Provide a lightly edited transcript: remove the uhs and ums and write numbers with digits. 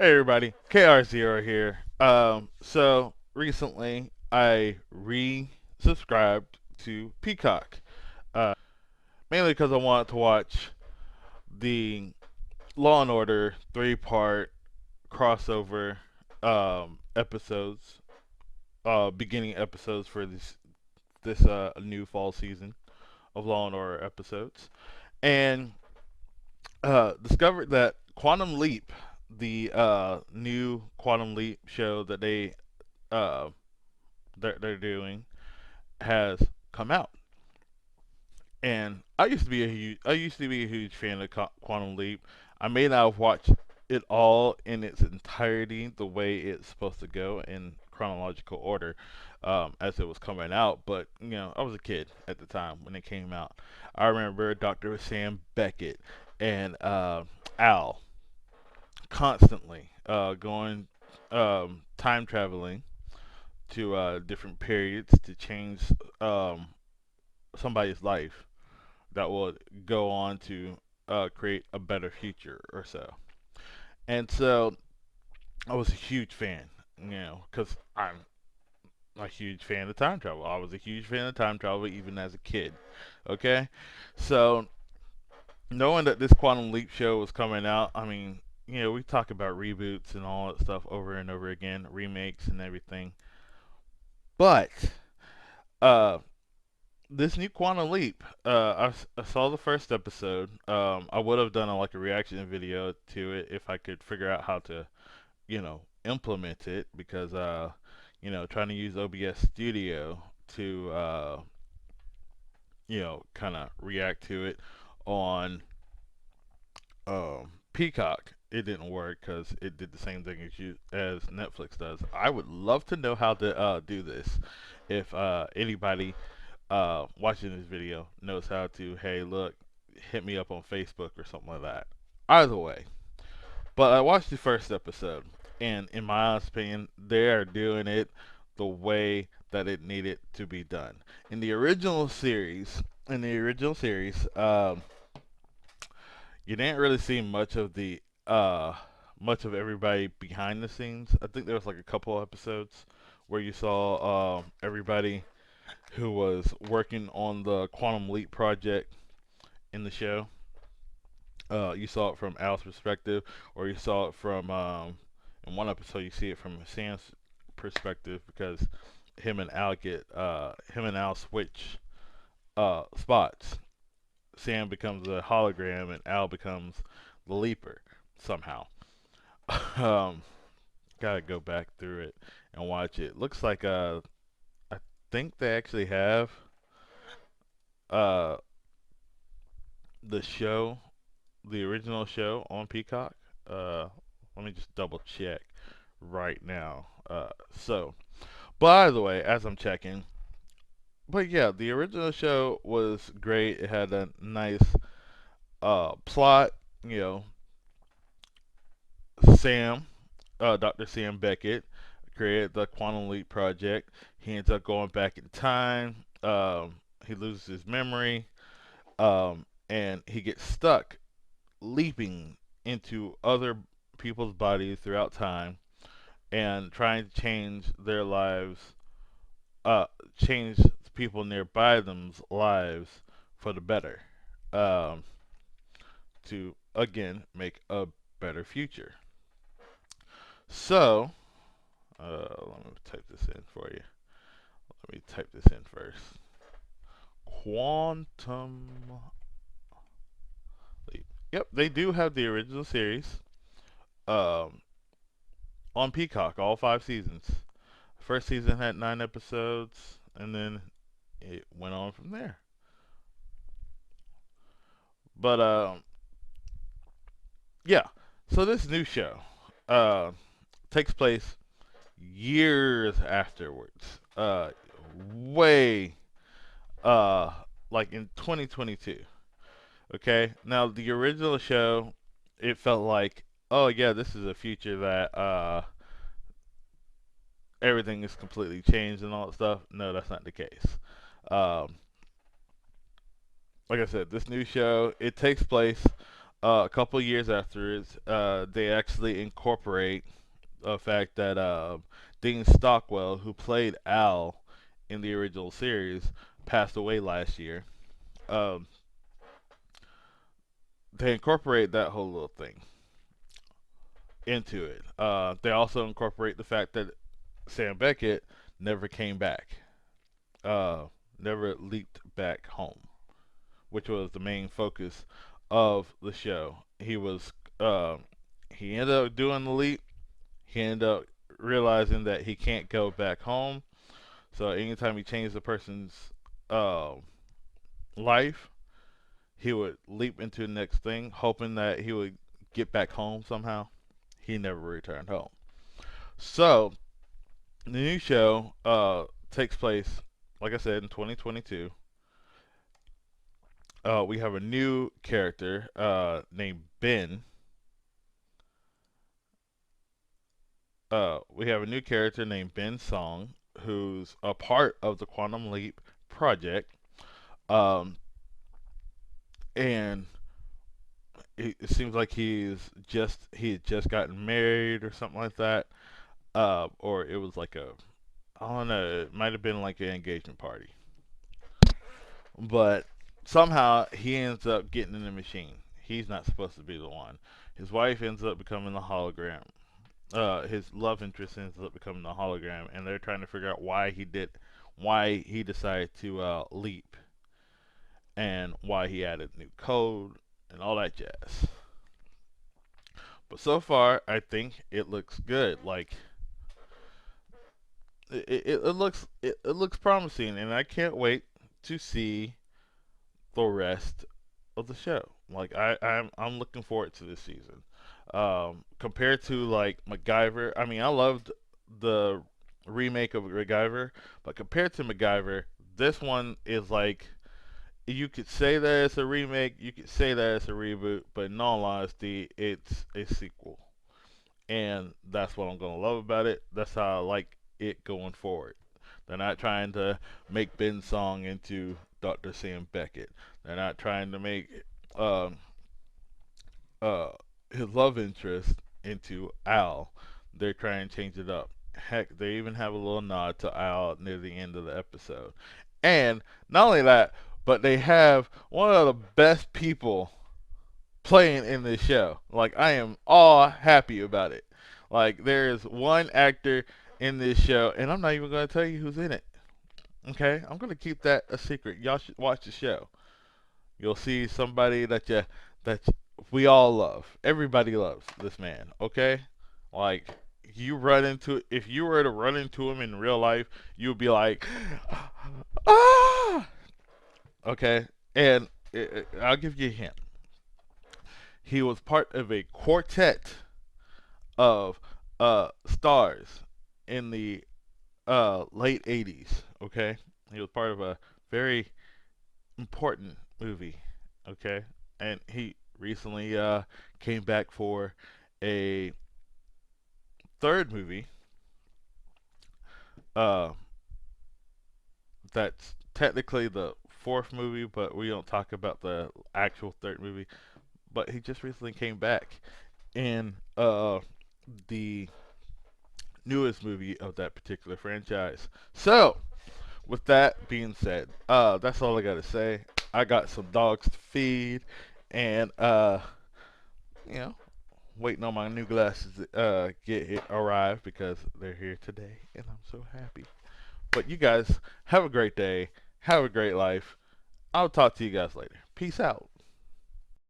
Hey everybody, KR0 here. So recently I re-subscribed to Peacock, mainly because I wanted to watch the Law and Order three-part crossover episodes, beginning episodes for this new fall season of Law and Order episodes, and discovered that Quantum Leap, the new Quantum Leap show that uh, they're doing, has come out. And I used to be a huge fan of Quantum Leap. I may not have watched it all in its entirety the way it's supposed to go in chronological order as it was coming out, but I was a kid at the time when it came out. I remember Dr. Sam Beckett and Al constantly going time traveling to different periods to change um, somebody's life that will go on to create a better future or so. And so I was a huge fan, because I'm a huge fan of time travel. I was a huge fan of time travel even as a kid. Okay, so knowing that this Quantum Leap show was coming out, I mean, we talk about reboots and all that stuff over and over again, remakes and everything, but uh, this new Quantum Leap, I saw the first episode. I would have done like a reaction video to it if I could figure out how to, implement it because, trying to use OBS Studio to, kind of react to it on Peacock, it didn't work because it did the same thing as Netflix does. I would love to know how to do this. If anybody watching this video knows how to, hey, look, hit me up on Facebook or something like that. Either way, but I watched the first episode, and in my honest opinion, they are doing it the way that it needed to be done. In the original series, you didn't really see much of everybody behind the scenes. I think there was like a couple episodes where you saw everybody who was working on the Quantum Leap project in the show. You saw it from Al's perspective, or you saw it from in one episode you see it from Sam's perspective because him and Al switch spots. Sam becomes a hologram and Al becomes the Leaper somehow. um, Gotta go back through it and watch it. Looks like I think they actually have uh the show, the original show on Peacock. Uh, Let me just double check right now. By the way, as I'm checking, but yeah, the original show was great. It had a nice plot. You know, Sam, Dr. Sam Beckett, created the Quantum Leap project. He ends up going back in time. He loses his memory, and he gets stuck leaping into other people's bodies throughout time and trying to change their lives, change people nearby them's lives for the better, um, to again make a better future. So, let me type this in for you. Let me type this in first. Quantum Leap. Yep, they do have the original series um, on Peacock, all 5 seasons. First season had 9 episodes, and then it went on from there. But yeah. So this new show uh, takes place years afterwards. Way like in 2022. Okay. Now the original show, it felt like, oh yeah, this is a future that everything is completely changed and all that stuff. No, that's not the case. Um, like I said, this new show, it takes place A couple years afterwards, they actually incorporate the fact that Dean Stockwell, who played Al in the original series, passed away last year. Um, they incorporate that whole little thing into it. They also incorporate the fact that Sam Beckett never came back, uh, never leaped back home, which was the main focus of the show. Uh, he ended up doing the leap. He ended up realizing that he can't go back home. So anytime he changed the person's uh, life, he would leap into the next thing, hoping that he would get back home somehow. He never returned home. So the new show takes place, like I said, in 2022. We have a new character named Ben. We have a new character named Ben Song, who's a part of the Quantum Leap project. Um, and it seems like he had just gotten married or something like that. Or it was like a, I don't know, it might have been like an engagement party. But somehow he ends up getting in the machine. He's not supposed to be the one. His wife ends up becoming the hologram. His love interest ends up becoming the hologram, and they're trying to figure out why he decided to leap, and why he added new code and all that jazz. But so far, I think it looks good. Like it looks promising, and I can't wait to see the rest of the show. Like I'm looking forward to this season. Compared to like MacGyver, I mean I loved the remake of MacGyver, but compared to MacGyver, this one is like you could say that it's a remake, you could say that it's a reboot, but in all honesty, it's a sequel, and that's what I'm gonna love about it. That's how I like it going forward. They're not trying to make Ben Song into Dr. Sam Beckett. They're not trying to make um, uh, his love interest into Al. They're trying to change it up. Heck, they even have a little nod to Al near the end of the episode. And not only that, but they have one of the best people playing in this show. Like I am all happy about it. Like there is one actor in this show, and I'm not even going to tell you who's in it. Okay, I'm gonna keep that a secret. Y'all should watch the show. You'll see somebody that we all love. Everybody loves this man. Okay, like you run into if you were to run into him in real life, you'd be like, ah. Okay, and I'll give you a hint. He was part of a quartet of stars in the late '80s. Okay, he was part of a very important movie. Okay, and he recently came back for a third movie. Uh, that's technically the fourth movie, but we don't talk about the actual third movie. But he just recently came back in the newest movie of that particular franchise. So, with that being said, that's all I gotta say. I got some dogs to feed, and you know, waiting on my new glasses to arrive because they're here today, and I'm so happy. But you guys have a great day, have a great life. I'll talk to you guys later. Peace out.